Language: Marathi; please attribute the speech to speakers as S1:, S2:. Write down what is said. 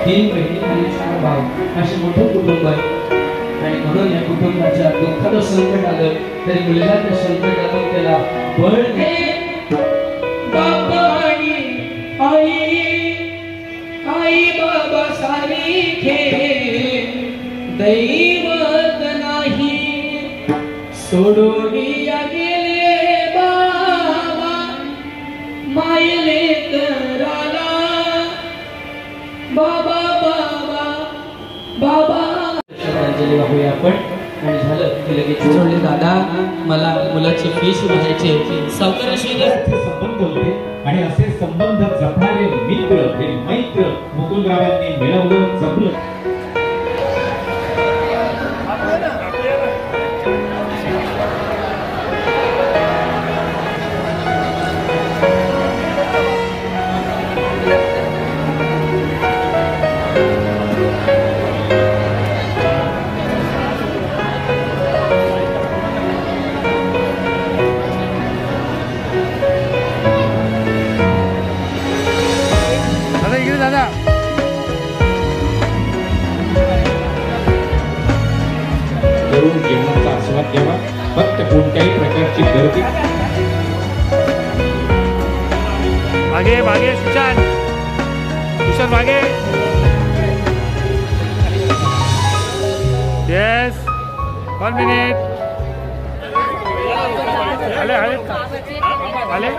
S1: तीन बहिणी आणि 4 भाऊ असे मोठे कुटुंब आहे आणि म्हणून या कुटुंबाच्या दुःखाचं संकट आलं तरी मुलगा त्या संकटातून त्याला बळ बाबा आणि आई बाबा सारखे दैवत नाही सोडून गेले बाबा मायले कराला बाबा बाबा बाबा श्रद्धांजली वाहूया आपण आणि झालं की लगेच जोडले दादा मला मुलाची फीस भरायची सावकाराशी
S2: संबंध होते आणि असे संबंध जपणारे मित्र हे मैत्र मुकुंदरावांनी मिळवलं जपलं
S3: दादा
S2: करून जेवणाचा आस्वाद घ्यावा फक्त कोणत्याही प्रकारची गर्दी
S3: मागे मागे सुशांत मागे येस 1 मिनिट आले